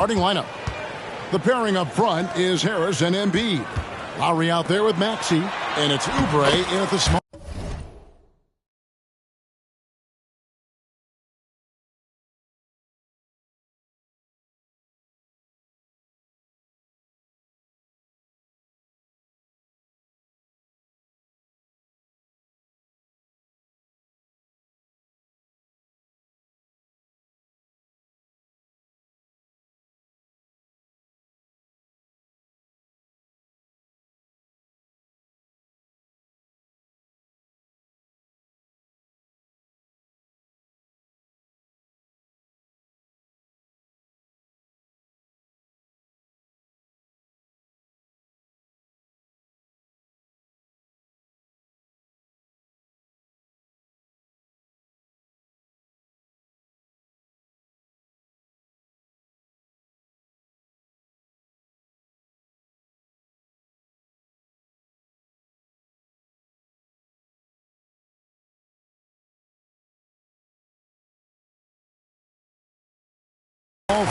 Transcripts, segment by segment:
Starting lineup. The pairing up front is Harris and Embiid. Lowry out there with Maxey, and it's Oubre in at the small.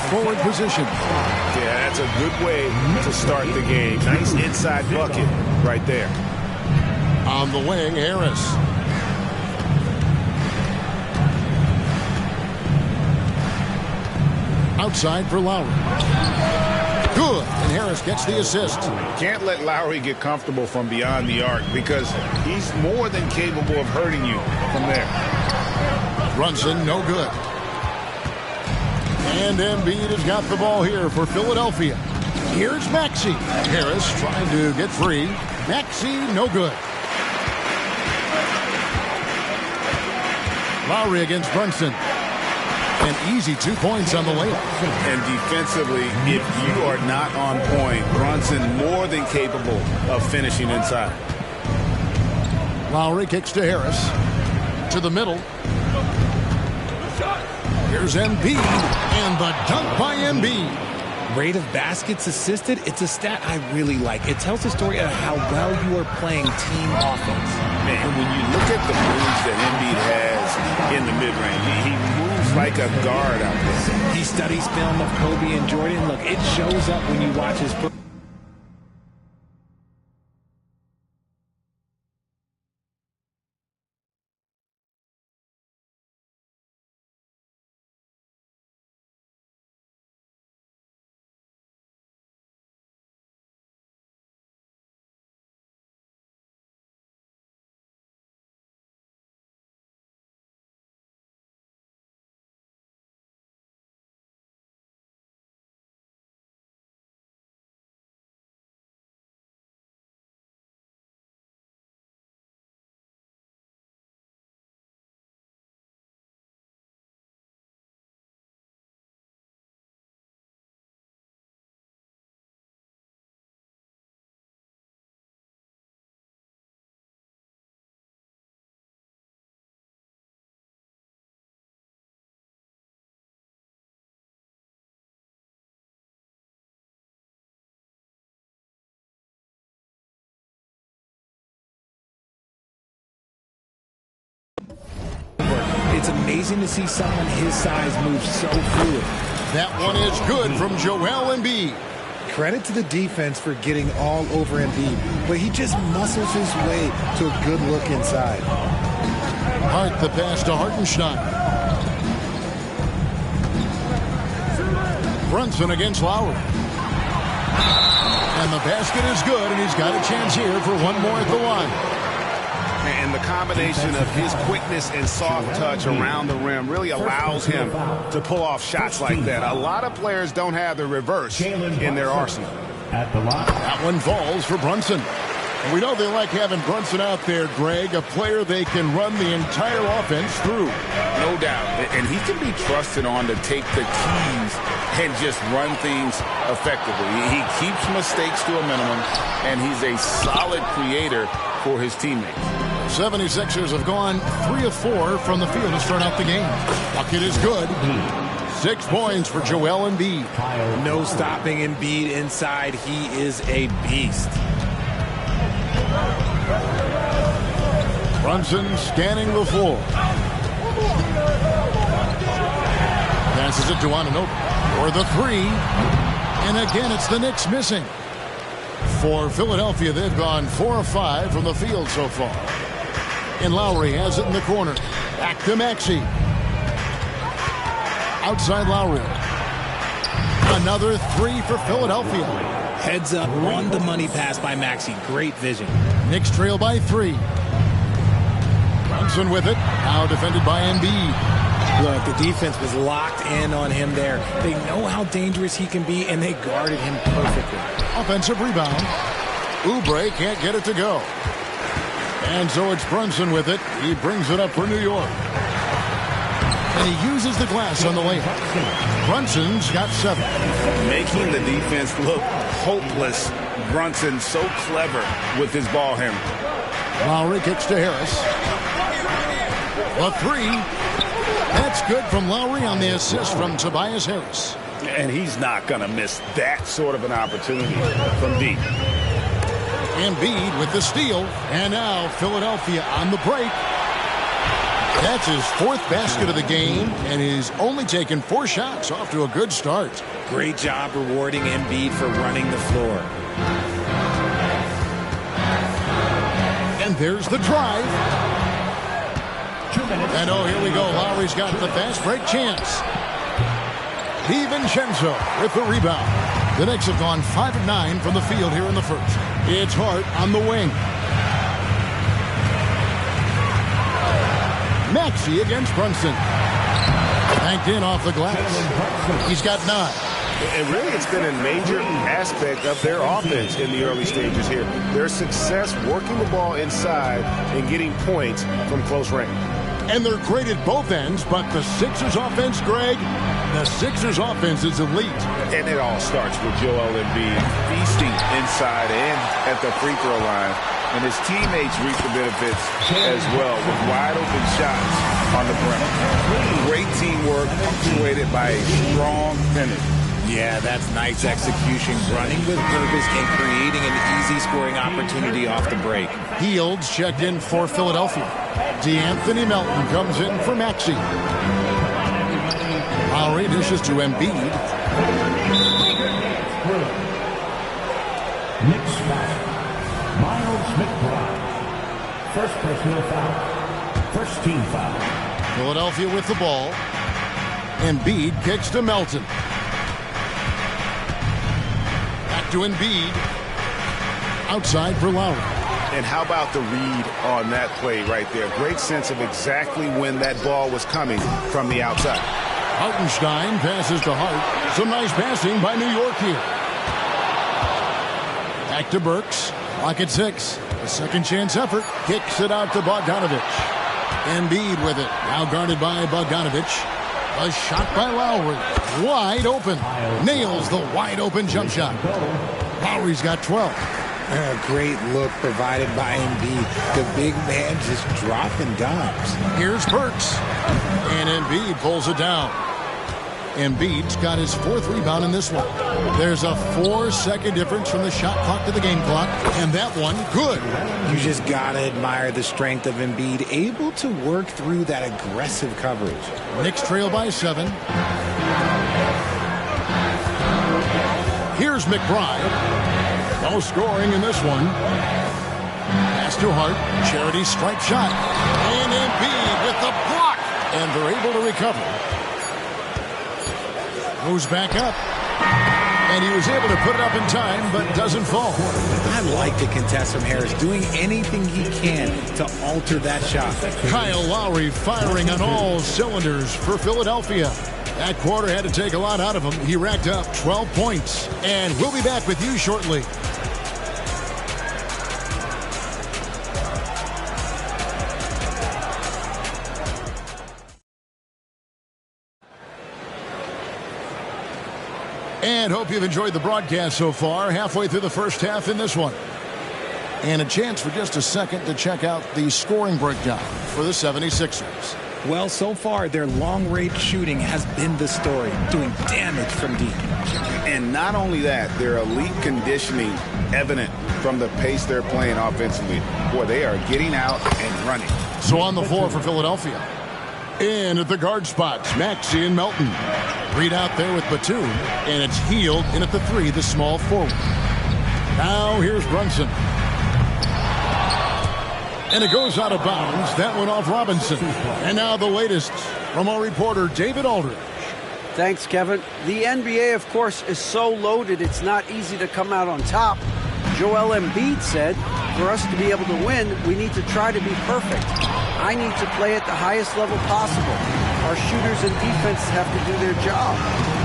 Forward position. Yeah, that's a good way to start the game. Nice inside bucket right there. On the wing, Harris. Outside for Lowry. Good, and Harris gets the assist. Can't let Lowry get comfortable from beyond the arc because he's more than capable of hurting you from there. Brunson, no good. And Embiid has got the ball here for Philadelphia. Here's Maxey. Harris trying to get free. Maxey, no good. Lowry against Brunson. An easy 2 points on the layup. And defensively, if you are not on point, Brunson more than capable of finishing inside. Lowry kicks to Harris. To the middle. Here's Embiid, and the dunk by Embiid. Rate of baskets assisted, it's a stat I really like. It tells the story of how well you are playing team offense. Man, when you look at the moves that Embiid has in the mid-range, he moves like a guard out there. He studies film of Kobe and Jordan. Look, it shows up when you watch his foot. It's amazing to see someone his size move so fluid. That one is good from Joel Embiid. Credit to the defense for getting all over Embiid, but he just muscles his way to a good look inside. Hart the pass to Hartenstein. Brunson against Lowry. And the basket is good, and he's got a chance here for one more at the line. And the combination of his quickness and soft touch around the rim really allows him to pull off shots like that. A lot of players don't have the reverse in their arsenal. That one falls for Brunson. And we know they like having Brunson out there, Greg, a player they can run the entire offense through. No doubt. And he can be trusted on to take the keys and just run things effectively. He keeps mistakes to a minimum, and he's a solid creator for his teammates. 76ers have gone 3 of 4 from the field to start out the game. Bucket is good. 6 points for Joel Embiid. No stopping Embiid inside. He is a beast. Brunson scanning the floor. Passes it to Anunoby. For the three. And again, it's the Knicks missing. For Philadelphia, they've gone 4 of 5 from the field so far. And Lowry has it in the corner. Back to Maxey. Outside Lowry. Another three for Philadelphia. Heads up on the money pass by Maxey. Great vision. Knicks trail by 3. Brunson with it. Now defended by Embiid. Look, the defense was locked in on him there. They know how dangerous he can be, and they guarded him perfectly. Offensive rebound. Oubre can't get it to go. And so it's Brunson with it. He brings it up for New York. And he uses the glass on the layup. Brunson's got 7. Making the defense look hopeless. Brunson so clever with his ball handling. Lowry kicks to Harris. A 3. That's good from Lowry on the assist from Tobias Harris. And he's not going to miss that sort of an opportunity from deep. Embiid with the steal. And now Philadelphia on the break. That's his 4th basket of the game. And he's only taken 4 shots. Off to a good start. Great job rewarding Embiid for running the floor. And there's the drive. And oh, here we go. Lowry's got the fast break chance. DiVincenzo with the rebound. The Knicks have gone 5 of 9 from the field here in the first. It's Hart on the wing. Maxey against Brunson. Banked in off the glass. He's got 9. And really, it's been a major aspect of their offense in the early stages here. Their success working the ball inside and getting points from close range. And they're great at both ends, but the Sixers offense, Greg, the Sixers offense is elite. And it all starts with Joel Embiid feasting inside and at the free throw line. And his teammates reap the benefits as well with wide open shots on the perimeter. Great teamwork punctuated by a strong finish. Yeah, that's nice execution, running with purpose and creating an easy scoring opportunity off the break. Fields checked in for Philadelphia. DeAnthony Melton comes in for Maxey. Lowry dishes to Embiid. Knicks foul. Miles McBride. First personal foul. First team foul. Philadelphia with the ball. Embiid kicks to Melton. Back to Embiid. Outside for Lowry. And how about the read on that play right there? Great sense of exactly when that ball was coming from the outside. Hartenstein passes to Hart. Some nice passing by New York here. Back to Burks. Clock at 6. A second chance effort. Kicks it out to Bogdanovich. Embiid with it. Now guarded by Bogdanovich. A shot by Lowry. Wide open. Nails the wide open jump shot. Lowry's got 12. A great look provided by Embiid. The big man just dropping dimes. Here's Burks. And Embiid pulls it down. Embiid's got his 4th rebound in this one. There's a 4-second difference from the shot clock to the game clock. And that one, good. You just got to admire the strength of Embiid, able to work through that aggressive coverage. Knicks trail by 7. Here's McBride. No scoring in this one. Pass to Hart. Charity stripe shot. And Embiid with the block. And they're able to recover. Moves back up. And he was able to put it up in time, but doesn't fall. I like the contest from Harris, doing anything he can to alter that shot. Kyle Lowry firing on all cylinders for Philadelphia. That quarter had to take a lot out of him. He racked up 12 points. And we'll be back with you shortly. And hope you've enjoyed the broadcast so far. Halfway through the first half in this one. And a chance for just a second to check out the scoring breakdown for the 76ers. Well, so far, their long-range shooting has been the story, doing damage from deep. And not only that, their elite conditioning evident from the pace they're playing offensively. Boy, they are getting out and running. So on the floor for Philadelphia. In at the guard spots, Maxey and Melton. Reed out there with Batum, and it's Hield in at the 3, the small forward. Now here's Brunson. And it goes out of bounds. That went off Robinson. And now the latest from our reporter, David Aldridge. Thanks, Kevin. The NBA, of course, is so loaded, it's not easy to come out on top. Joel Embiid said, for us to be able to win, we need to try to be perfect. I need to play at the highest level possible. Our shooters and defense have to do their job.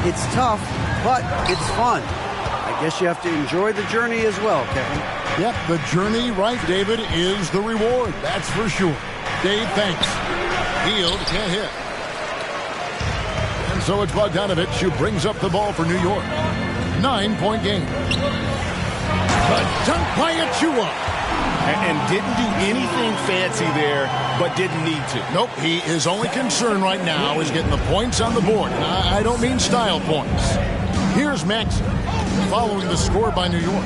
It's tough, but it's fun. I guess you have to enjoy the journey as well, Kevin. Yep, the journey, right, David, is the reward. That's for sure. Dave, thanks. Hield can't hit. And so it's Bogdanovich who brings up the ball for New York. 9-point game. The dunk by Achua. And didn't do anything fancy there, but didn't need to. Nope, his only concern right now is getting the points on the board. I don't mean style points. Here's Maxey, following the score by New York.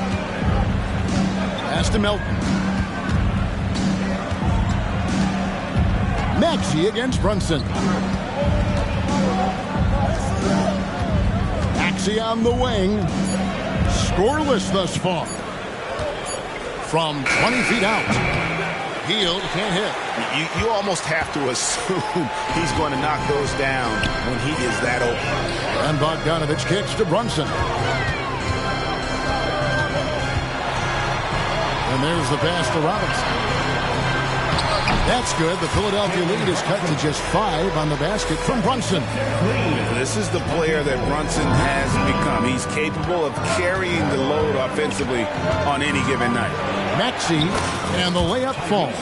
Pass to Melton. Maxey against Brunson. Maxey on the wing. Scoreless thus far. From 20 feet out. Hield can't hit. You almost have to assume he's going to knock those down when he is that open. And Bogdanovich kicks to Brunson. And there's the pass to Robinson. That's good. The Philadelphia lead is cut to just 5 on the basket from Brunson. This is the player that Brunson has become. He's capable of carrying the load offensively on any given night. Maxey, and the layup falls.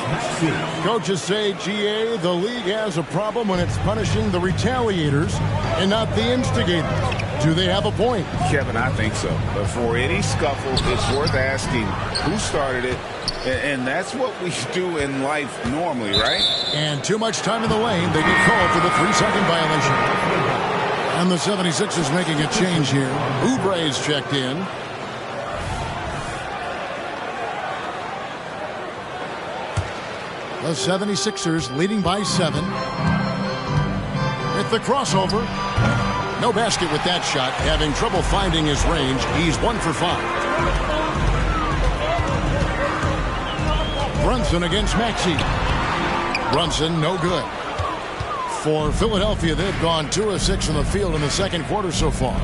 Coaches say, GA, the league has a problem when it's punishing the retaliators and not the instigators. Do they have a point? Kevin, I think so. But for any scuffle, it's worth asking who started it. And that's what we do in life normally, right? And too much time in the lane. They get called for the 3-second violation. And the 76ers making a change here. Oubre's checked in. The 76ers leading by 7. With the crossover. No basket with that shot. Having trouble finding his range. He's 1 for 5. Brunson against Maxey. Brunson, no good. For Philadelphia, they've gone 2 of 6 in the field in the second quarter so far.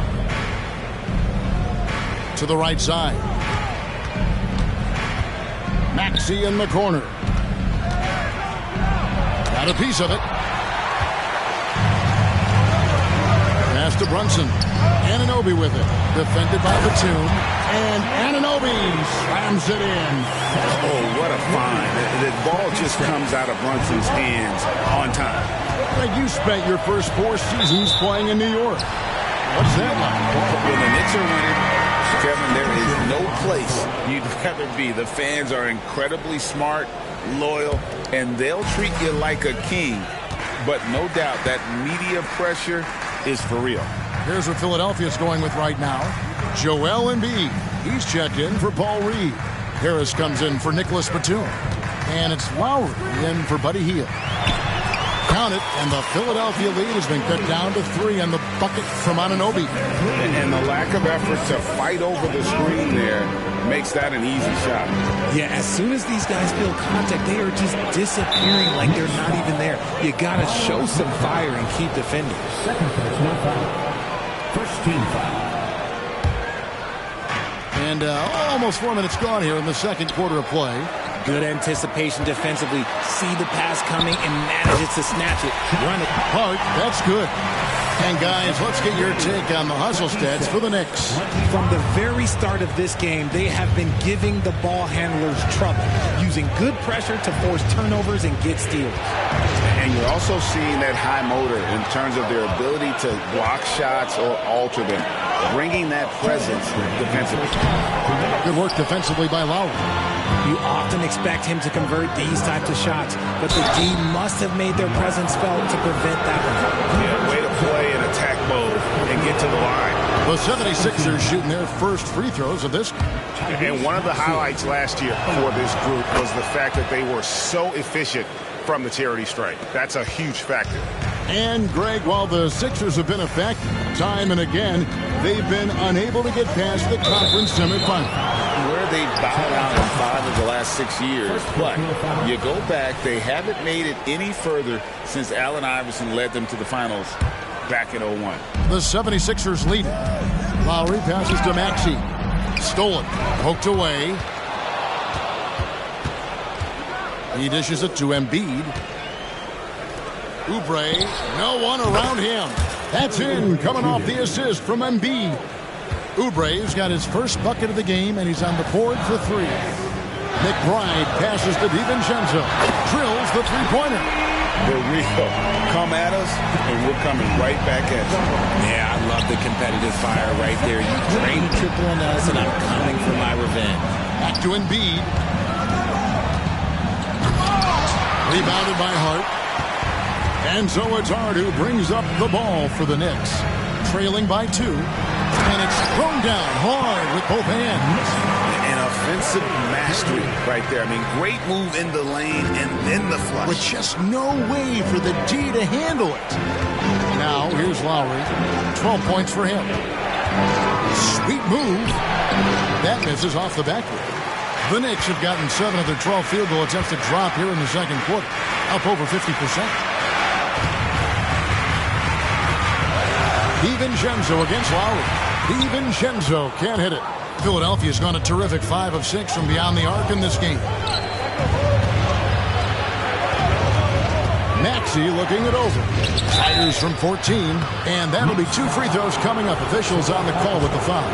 To the right side. Maxey in the corner. Got a piece of it. Pass to Brunson. Anunoby with it. Defended by Batum. And Anunoby slams it in. Oh, what a find. The ball just comes out of Brunson's hands on time. Like you spent your first 4 seasons playing in New York. What's that like? When the Knicks are winning, Kevin, there is no place you'd rather be. The fans are incredibly smart, loyal, and they'll treat you like a king. But no doubt that media pressure is for real. Here's what Philadelphia's going with right now. Joel Embiid. He's checked in for Paul Reed. Harris comes in for Nicholas Batum. And it's Lowry in for Buddy Hield. Count it, and the Philadelphia lead has been cut down to 3 on the bucket from Anunoby. And the lack of effort to fight over the screen there makes that an easy shot. Yeah, as soon as these guys feel contact, they are just disappearing like they're not even there. You got to show some fire and keep defending. Second personal foul. First team foul. And almost 4 minutes gone here in the second quarter of play. Good anticipation defensively. See the pass coming and manages to snatch it. Run it. Hart, that's good. And guys, let's get your take on the hustle stats for the Knicks. From the very start of this game, they have been giving the ball handlers trouble, using good pressure to force turnovers and get steals. And you're also seeing that high motor in terms of their ability to block shots or alter them, bringing that presence defensively. Good work defensively by Lowry. You often expect him to convert these types of shots, but the D must have made their presence felt to prevent that one. Yeah, way to play in attack mode and get to the line. The 76ers shooting their first free throws of this game. And one of the highlights last year for this group was the fact that they were so efficient from the charity stripe. That's a huge factor. And, Greg, while the Sixers have been effective time and again, they've been unable to get past the conference semifinal. Where they bowed out in 5 of the last 6 years. But you go back, they haven't made it any further since Allen Iverson led them to the finals back in 01. The 76ers lead it. Lowry passes to Maxey. Stolen. Poked away. He dishes it to Embiid. Oubre, no one around him. That's in, coming off the assist from Embiid. Oubre's got his first bucket of the game, and he's on the board for 3. McBride passes to DiVincenzo. Drills the three-pointer. The real come at us, and we're coming right back at you. Yeah, I love the competitive fire right there. You drain a triple on us, and I'm coming for my revenge. Back to Embiid. Rebounded by Hart. And so it's Hart who brings up the ball for the Knicks. Trailing by 2. And it's thrown down hard with both hands. An offensive mastery right there. I mean, great move in the lane and then the flush. With just no way for the D to handle it. Now, here's Lowry. 12 points for him. Sweet move. That misses off the backboard. The Knicks have gotten 7 of their 12 field goal attempts to drop here in the second quarter. Up over 50%. DiVincenzo against Lowry. DiVincenzo can't hit it. Philadelphia's gone a terrific 5 of 6 from beyond the arc in this game. Maxey looking it over. Fires from 14, and that'll be 2 free throws coming up. Officials on the call with the foul.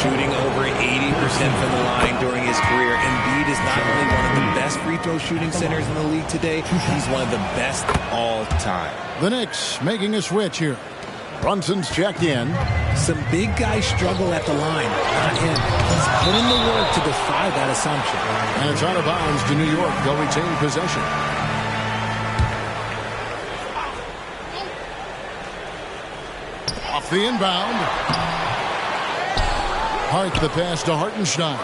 Shooting over 80% from the line during his career. Embiid is not only one of the best free throw shooting centers in the league today, he's one of the best all time. The Knicks making a switch here. Brunson's checked in. Some big guys struggle at the line, not him. He's put in the work to defy that assumption. And it's out of bounds to New York. They'll retain possession. Off the inbound. Hart the pass to Hartenstein.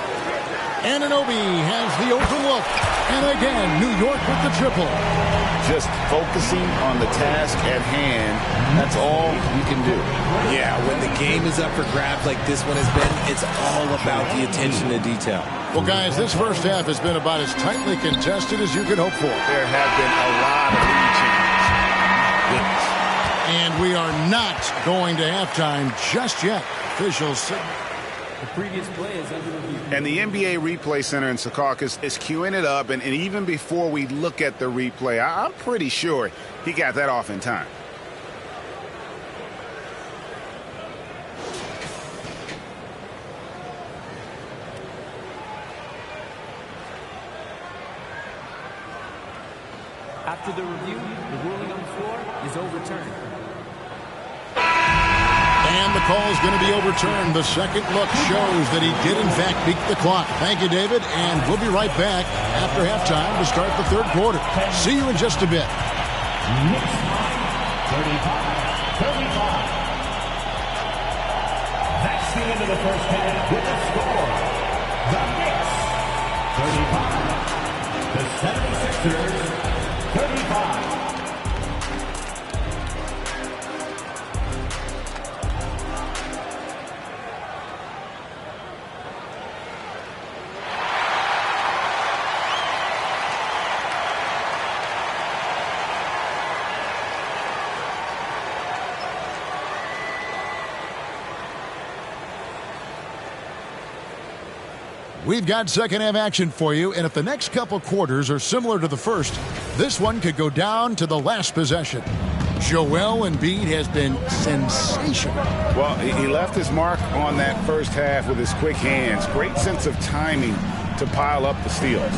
Anunoby has the open look. And again, New York with the triple. Just focusing on the task at hand, that's all you can do. Yeah, when the game is up for grabs like this one has been, it's all about the attention to detail. Well, guys, this first half has been about as tightly contested as you could hope for. There have been a lot of lead changes. And we are not going to halftime just yet. Officials say the previous play is under review. And the NBA Replay Center in Secaucus is queuing it up. And even before we look at the replay, I'm pretty sure he got that off in time. After the review, the ruling on the floor is overturned. And the call is going to be overturned. The second look shows that he did, in fact, beat the clock. Thank you, David. And we'll be right back after halftime to start the third quarter. See you in just a bit. 35. That's the end of the first half with the score. The Knicks, 35. The 76ers, 35. We've got second half action for you, and if the next couple quarters are similar to the first, this one could go down to the last possession. Joel Embiid has been sensational. Well, he left his mark on that first half with his quick hands. Great sense of timing to pile up the steals.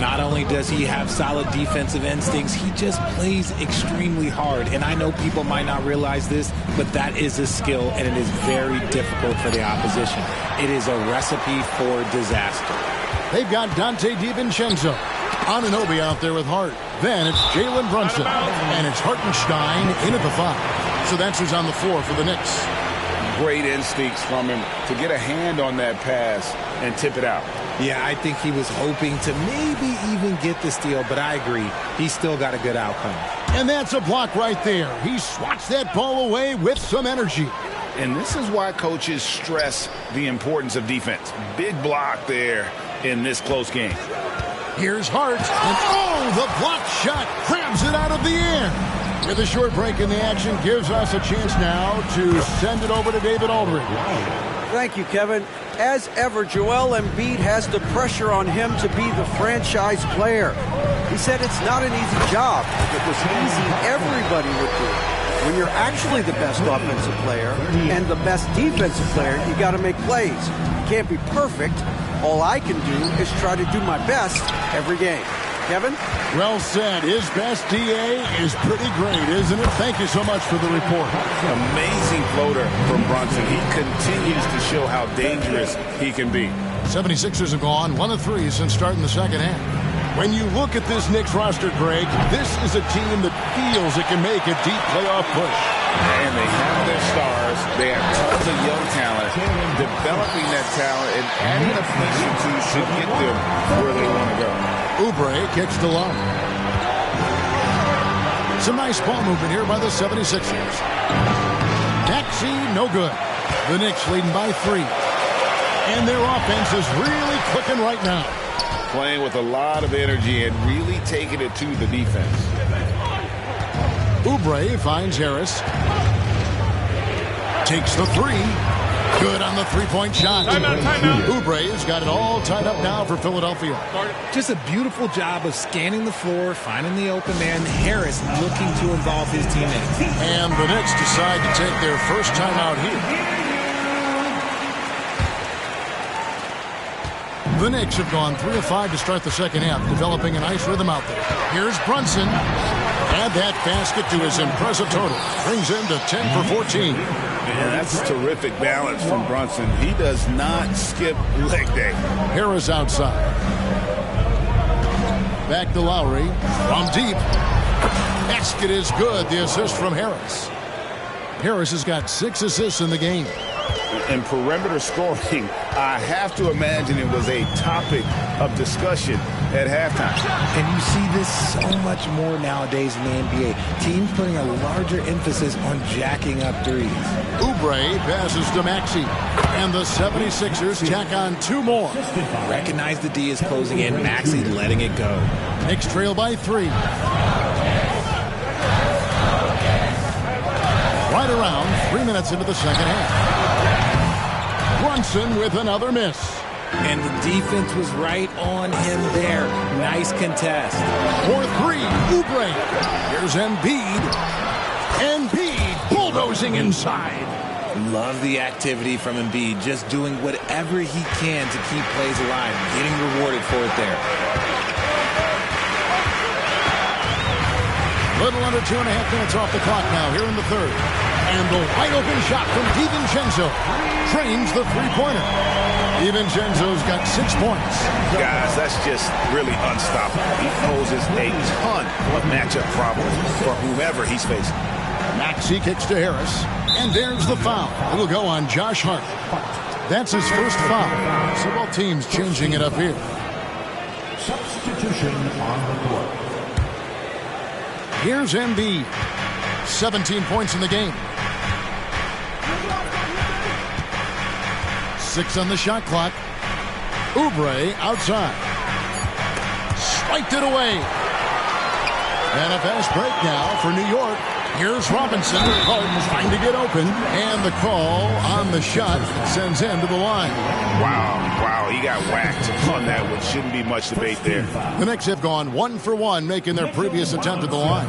Not only does he have solid defensive instincts, he just plays extremely hard. And I know people might not realize this, but that is a skill, and it is very difficult for the opposition. It is a recipe for disaster. They've got Dante DiVincenzo. Anunoby out there with Hart. Then it's Jalen Brunson. And it's Hartenstein in at the 5. So that's who's on the floor for the Knicks. Great instincts from him to get a hand on that pass and tip it out. Yeah, I think he was hoping to maybe even get the steal, but I agree. He's still got a good outcome. And that's a block right there. He swats that ball away with some energy. And this is why coaches stress the importance of defense. Big block there in this close game. Here's Hart, and oh, the block shot grabs it out of the air. With a short break in the action, gives us a chance now to send it over to David Aldridge. Thank you, Kevin. As ever, Joel Embiid has the pressure on him to be the franchise player. He said it's not an easy job. If it was easy, everybody would do it. When you're actually the best offensive player and the best defensive player, you got to make plays. You can't be perfect. All I can do is try to do my best every game. Kevin? Well said. His best DA is pretty great, isn't it? Thank you so much for the report. Amazing floater from Brunson. He continues to show how dangerous he can be. 76ers have gone 1 of 3 since starting the second half. When you look at this Knicks roster, Greg, this is a team that feels it can make a deep playoff push. And they have their stars. They have tons of young talent. Developing that talent and adding a piece or two should get them where they want to go. Oubre kicks to Love. Some nice ball movement here by the 76ers. Maxey, no good. The Knicks leading by 3. And their offense is really clicking right now. Playing with a lot of energy and really taking it to the defense. Oubre finds Harris. Takes the 3. Good on the three-point shot. Timeout. Oubre has got it all tied up now for Philadelphia. Just a beautiful job of scanning the floor, finding the open man. Harris looking to involve his teammates. And the Knicks decide to take their first timeout here. The Knicks have gone 3 of 5 to start the second half, developing a nice rhythm out there. Here's Brunson. Add that basket to his impressive total. Brings him to 10 for 14. Man, that's terrific balance from Brunson. He does not skip leg day. Harris outside. Back to Lowry. From deep. Basket is good. The assist from Harris. Harris has got 6 assists in the game. And perimeter scoring, I have to imagine it was a topic of discussion at halftime. And you see this so much more nowadays in the NBA. Teams putting a larger emphasis on jacking up threes. Oubre passes to Maxey. And the 76ers tack on 2 more. Recognize the D is closing in. Maxey letting it go. Knicks trail by 3. Right around 3 minutes into the second half. Brunson with another miss. And the defense was right on him there. Nice contest. For 3, Oubre. Here's Embiid. Embiid bulldozing inside. Love the activity from Embiid. Just doing whatever he can to keep plays alive. Getting rewarded for it there. Little under 2.5 minutes off the clock now here in the third. And the wide open shot from DiVincenzo trains the three-pointer. DiVincenzo's got 6 points. Guys, that's just really unstoppable. He poses a ton of matchup problems for whomever he's facing. Maxey kicks to Harris. And there's the foul. It'll go on Josh Hart. That's his first foul. So both teams changing it up here. Substitution on the court. Here's Embiid. 17 points in the game. 6 on the shot clock. Oubre outside. Swiped it away. And a fast break now for New York. Here's Robinson. Harden's trying to get open. And the call on the shot sends him to the line. Wow, he got whacked on that, which shouldn't be much debate there. The Knicks have gone 1 for 1, making their previous attempt at the line.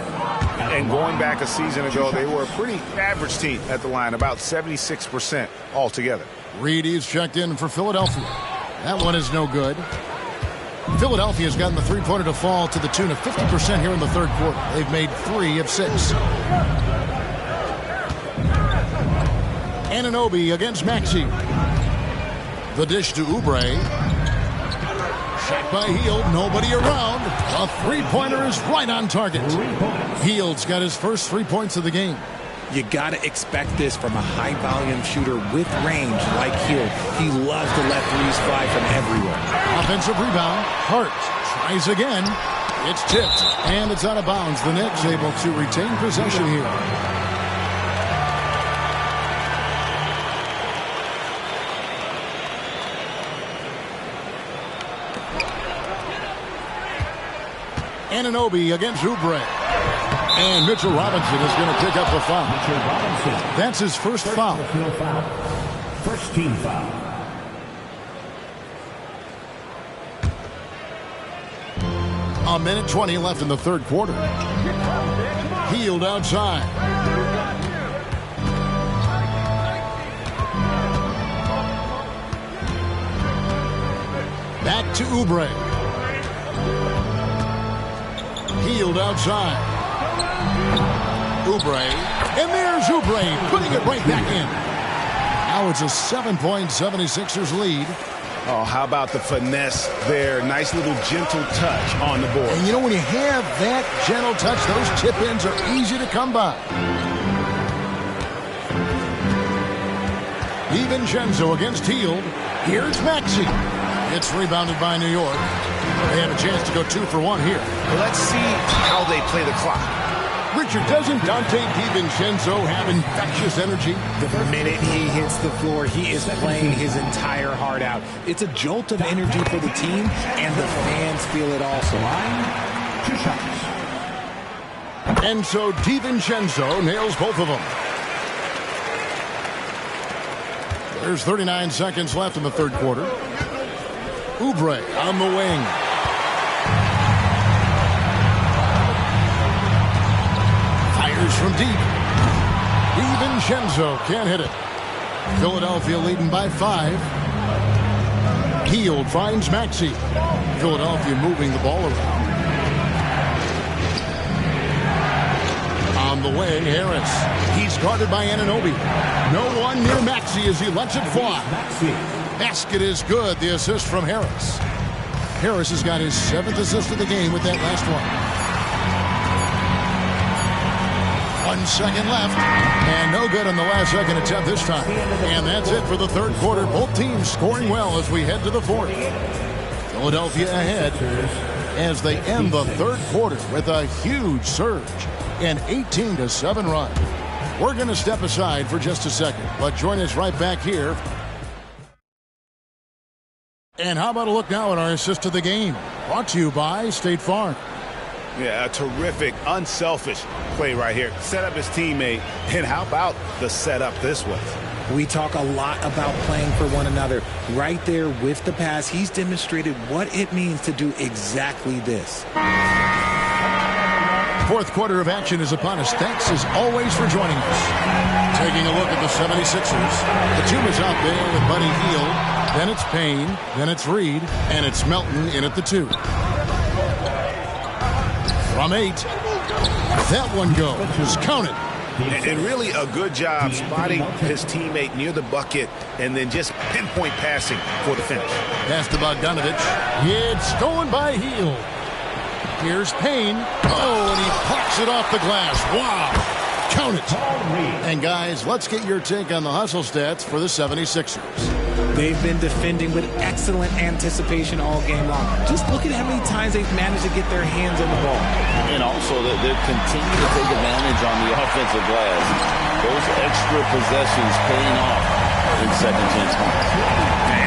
And going back a season ago, they were a pretty average team at the line, about 76% altogether. Reedy's checked in for Philadelphia. That one is no good. Philadelphia's gotten the three-pointer to fall to the tune of 50% here in the third quarter. They've made 3 of 6. Anunoby against Maxey. The dish to Oubre. Shot by Hield. Nobody around. A three-pointer is right on target. Hield's got his first 3 points of the game. You got to expect this from a high-volume shooter with range like Hield. He loves to let threes fly from everywhere. Offensive rebound. Hart tries again. It's tipped, and it's out of bounds. The Knicks able to retain possession here. Anunoby against Oubre. And Mitchell Robinson is going to pick up the foul. That's his first foul. First team foul. A minute 20 left in the third quarter. Hield outside. Back to Oubre. Hield outside. Oubre. And there's Oubre putting it right back in. Now it's a 7-point 76ers lead. Oh, how about the finesse there? Nice little gentle touch on the board. And you know, when you have that gentle touch, those tip-ins are easy to come by. DiVincenzo against Hield. Here's Maxey. It's rebounded by New York. They have a chance to go 2 for 1 here. Well, let's see how they play the clock. Richard, doesn't Dante DiVincenzo have infectious energy? The minute he hits the floor, he is playing his entire heart out. It's a jolt of energy for the team, and the fans feel it also. 2 shots. And so DiVincenzo nails both of them. There's 39 seconds left in the third quarter. Oubre on the wing. From deep. DiVincenzo can't hit it. Philadelphia leading by 5. Hield finds Maxey. Philadelphia moving the ball around. On the way, Harris. He's guarded by Anunoby. No one near Maxey as he lets it fly. Basket is good. The assist from Harris. Harris has got his 7th assist of the game with that last one. 1 second left, and no good on the last second attempt this time. And that's it for the third quarter. Both teams scoring well as we head to the fourth. Philadelphia ahead as they end the third quarter with a huge surge, an 18-7 run. We're going to step aside for just a second, but join us right back here. And how about a look now at our assist of the game? Brought to you by State Farm. Yeah, a terrific, unselfish play right here. Set up his teammate, and how about the setup this was? We talk a lot about playing for one another. Right there with the pass, he's demonstrated what it means to do exactly this. Fourth quarter of action is upon us. Thanks as always for joining us. Taking a look at the 76ers. The team is out there with Buddy Hield. Then it's Payne. Then it's Reed. And it's Melton in at the 2. From 8. That one goes. Count it. And really a good job spotting his teammate near the bucket and then just pinpoint passing for the finish. Pass to Bogdanovic. It's stolen by Hield. Here's Payne. Oh, and he pops it off the glass. Wow. Count it. And guys, let's get your take on the hustle stats for the 76ers. They've been defending with excellent anticipation all game long. Just look at how many times they've managed to get their hands on the ball. And also, they're continuing to take advantage on the offensive glass. Those extra possessions paying off in second chance points.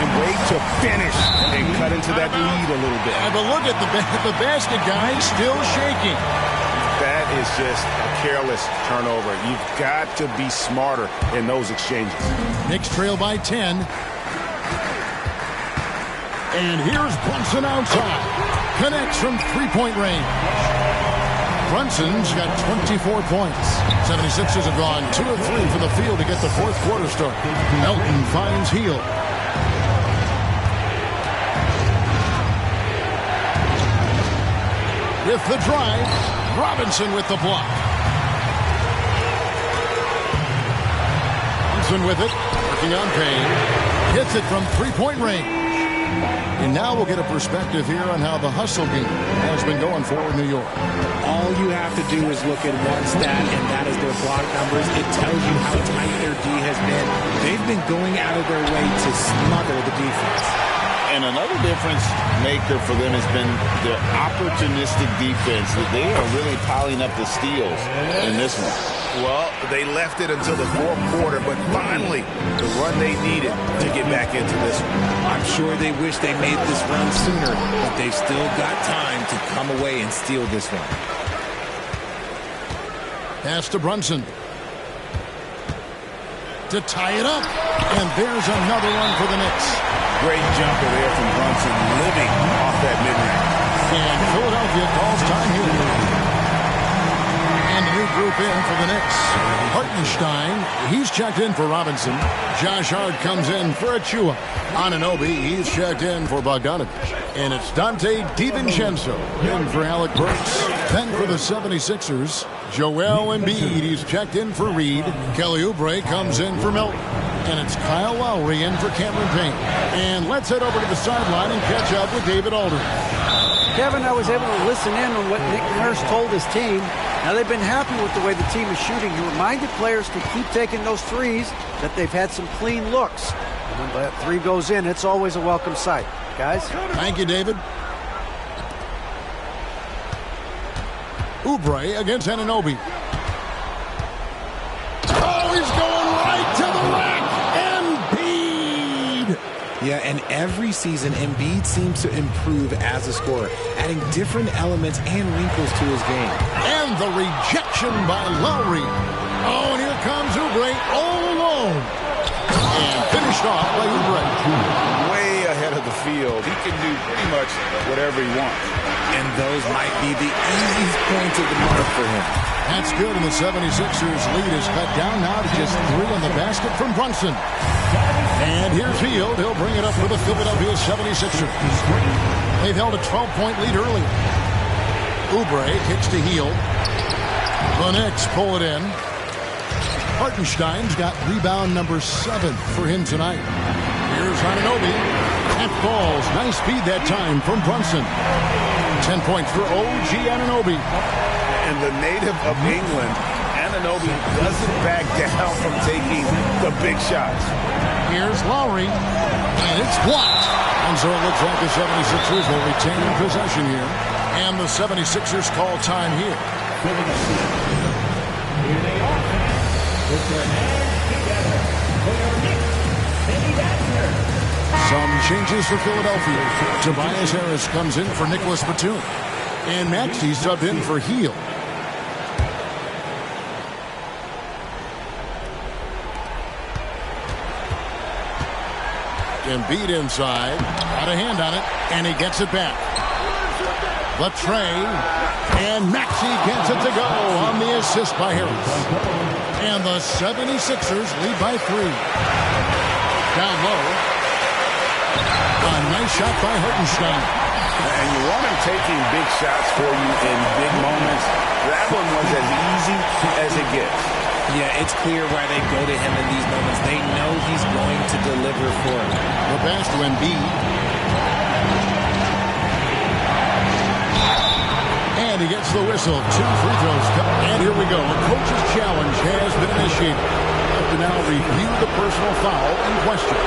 And wait to finish and cut into that lead a little bit. But look at the basket guy still shaking. That is just a careless turnover. You've got to be smarter in those exchanges. Knicks trail by 10. And here's Brunson outside. Connects from three-point range. Brunson's got 24 points. 76ers have gone 2 of 3 from the field to get the fourth quarter start. Melton finds Hield. With the drive, Robinson with the block. Brunson with it, working on Payne. Hits it from three-point range. And now we'll get a perspective here on how the hustle game has been going for New York. All you have to do is look at one stat, and that is their block numbers. It tells you how tight their D has been. They've been going out of their way to smother the defense. And another difference maker for them has been their opportunistic defense. They are really piling up the steals in this one. Well, they left it until the fourth quarter, but finally the run they needed to get back into this one. I'm sure they wish they made this run sooner, but they've still got time to come away and steal this one. Pass to Brunson. To tie it up. And there's another one for the Knicks. Great jumper there from Brunson, living off that mid-range. And Philadelphia calls time here. And the new group in for the Knicks. Hartenstein, he's checked in for Robinson. Josh Hart comes in for Achua. Anunoby, he's checked in for Bogdanovich. And it's Dante DiVincenzo in for Alec Burks. Then for the 76ers, Joel Embiid, he's checked in for Reed. Kelly Oubre comes in for Milton. And it's Kyle Lowry in for Cameron Payne. And let's head over to the sideline and catch up with David Aldridge. Kevin, I was able to listen in on what Nick Nurse told his team. Now, they've been happy with the way the team is shooting. He reminded players to keep taking those threes, that they've had some clean looks. And when that three goes in, it's always a welcome sight. Guys? Thank you, David. Oubre against Anunoby. Oh, he's going right to the rack. Embiid. Yeah, and every season, Embiid seems to improve as a scorer, adding different elements and wrinkles to his game. And the rejection by Lowry. Oh, and here comes Oubre all alone. And finished off by Oubre. Way ahead of the field. He can do pretty much whatever he wants. And those might be the easiest points of the month for him. That's good, and the 76ers lead is cut down now to just 3 on the basket from Brunson. And here's Hield. He'll bring it up for the Philadelphia 76ers. They've held a 12-point lead early. Oubre kicks to Hield. The Knicks pull it in. Hartenstein's got rebound number 7 for him tonight. Here's Anunoby. That falls. Nice speed that time from Brunson. 10 points for OG Anunoby. And the native of England, Anunoby doesn't back down from taking the big shots. Here's Lowry. And it's blocked. And so it looks like the 76ers will retain possession here. And the 76ers call time here. Here they are. With their hands together for your Knicks, Benny Wagner. Some changes for Philadelphia. Tobias Harris comes in for Nicholas Batum. And Maxey subbed in for Hield. Embiid inside. Got a hand on it. And he gets it back. Latrey. And Maxey gets it to go on the assist by Harris. And the 76ers lead by 3. Down low. A nice shot by Hartenstein. And you want him taking big shots for you in big moments. That one was as easy as it gets. Yeah, it's clear why they go to him in these moments. They know he's going to deliver for them. The pass to Embiid. And he gets the whistle. 2 free throws. And here we go. A coach's challenge has been initiated. Have to now review the personal foul in question.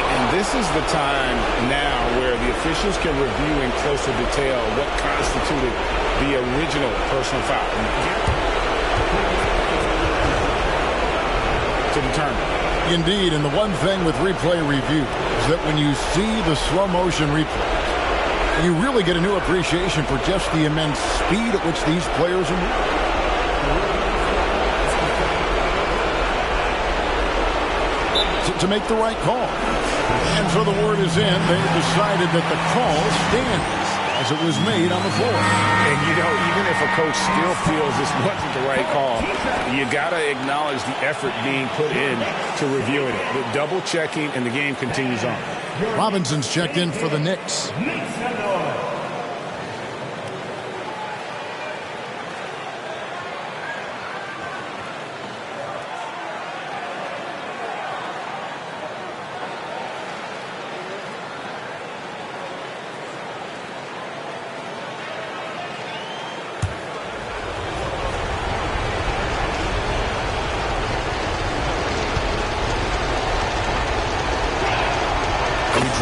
And this is the time now where the officials can review in closer detail what constituted the original personal foul to determine. Indeed, and the one thing with replay review is that when you see the slow motion replay, you really get a new appreciation for just the immense speed at which these players are moving. To make the right call. And so the word is in. They've decided that the call stands as it was made on the floor. And, you know, even if a coach still feels this wasn't the right call, you got to acknowledge the effort being put in to reviewing it. The double checking, and the game continues on. Robinson's checked in for the Knicks.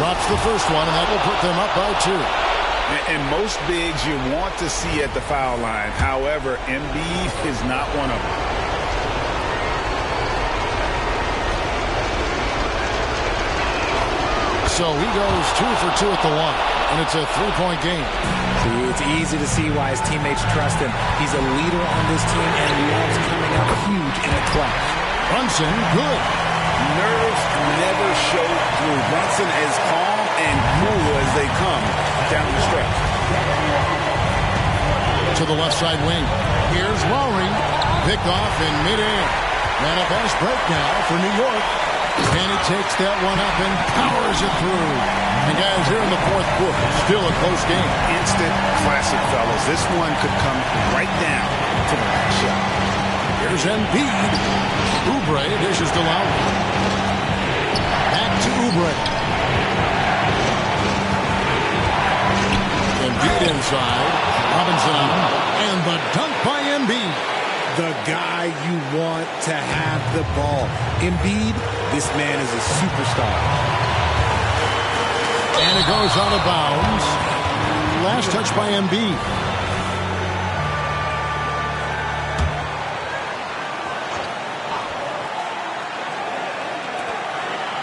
drops the first one, and that will put them up by 2. And most bigs you want to see at the foul line. However, Embiid is not one of them. So he goes 2 for 2 at the line, and it's a 3-point game. See, it's easy to see why his teammates trust him. He's a leader on this team and loves coming up huge in the clutch. Brunson, good. Nerves never show through. Brunson is calm and cool as they come down the stretch. To the left side wing. Here's Lowry. Picked off in midair. And a fast break now for New York. And he takes that one up and powers it through. And guys, here in the fourth quarter, still a close game. Instant classic, fellas. This one could come right down to the last shot. Here's Embiid. Oubre dishes to Lowry. Back to Oubre. Embiid inside. Robinson on him. And the dunk by Embiid. The guy you want to have the ball. Embiid, this man is a superstar. And it goes out of bounds. Last touch by Embiid.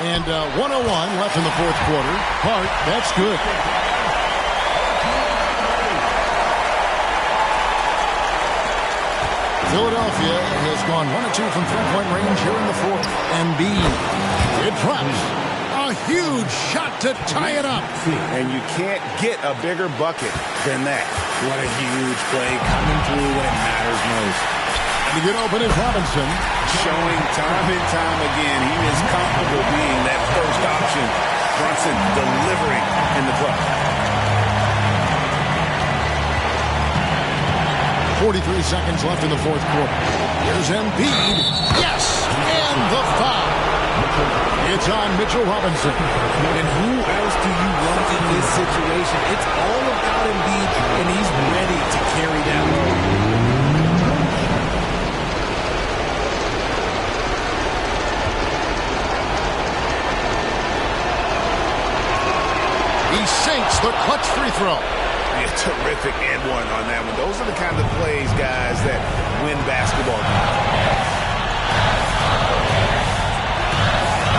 And 1:01 left in the fourth quarter. Hart, that's good. Philadelphia has gone 1 of 2 from three-point range here in the fourth. Embiid, it drops. A huge shot to tie it up. And you can't get a bigger bucket than that. What a huge play coming through when it matters most. To get open is Robinson. Showing time and time again he is comfortable being that first option. Brunson delivering in the clutch. 43 seconds left in the fourth quarter. Here's Embiid. Yes! And the foul. It's on Mitchell Robinson. And who else do you want in this situation? It's all about Embiid, and he's ready to carry that load. He sinks the clutch free throw. A terrific and one on that one. Those are the kind of plays, guys, that win basketball games.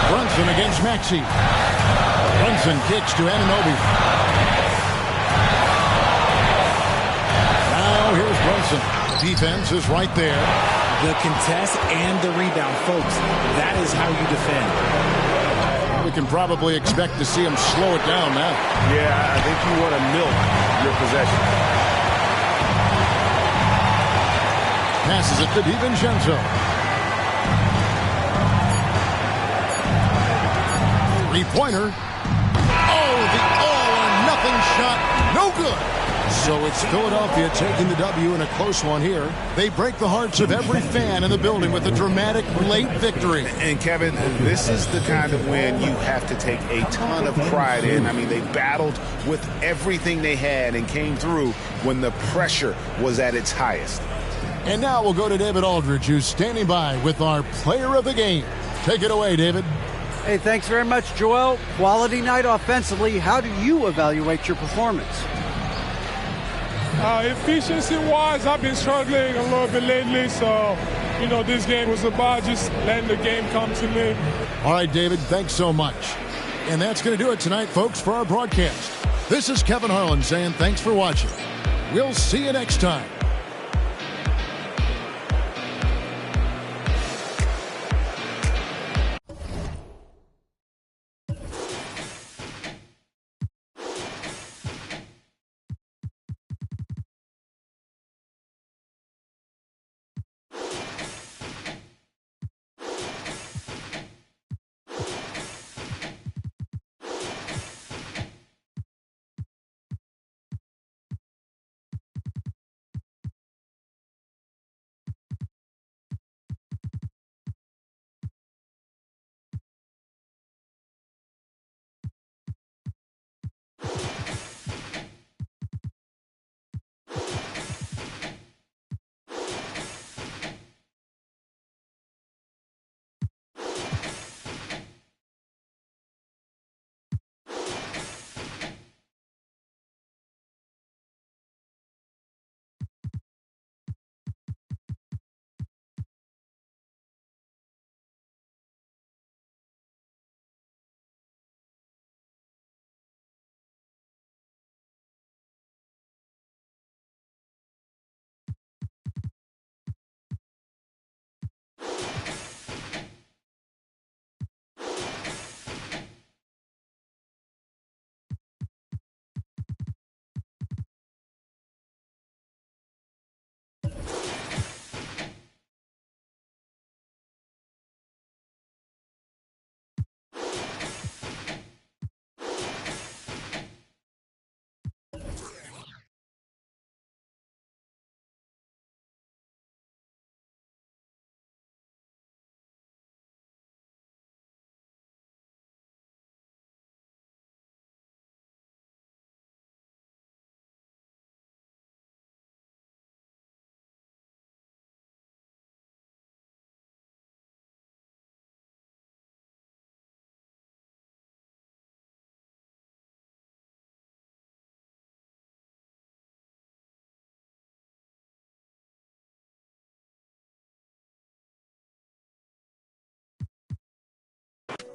Brunson against Maxey. Brunson kicks to Anunoby. Now here's Brunson. Defense is right there. The contest and the rebound, folks. That is how you defend. We can probably expect to see him slow it down now. Yeah, I think you want to milk your possession. Passes it to DiVincenzo. Three-pointer. Oh, the all-or-nothing shot. No good. So it's Philadelphia taking the W in a close one here. They break the hearts of every fan in the building with a dramatic late victory. And Kevin, this is the kind of win you have to take a ton of pride in. I mean, they battled with everything they had and came through when the pressure was at its highest. And now we'll go to David Aldridge, who's standing by with our player of the game. Take it away, David. Hey, thanks very much, Joel. Quality night offensively. How do you evaluate your performance? Efficiency-wise, I've been struggling a little bit lately, so, this game was about just letting the game come to me. All right, David, thanks so much. And that's going to do it tonight, folks, for our broadcast. This is Kevin Harlan saying thanks for watching. We'll see you next time.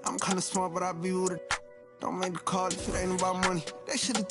I'm kinda smart, but I be with it. Don't make the call if it ain't about money. They should've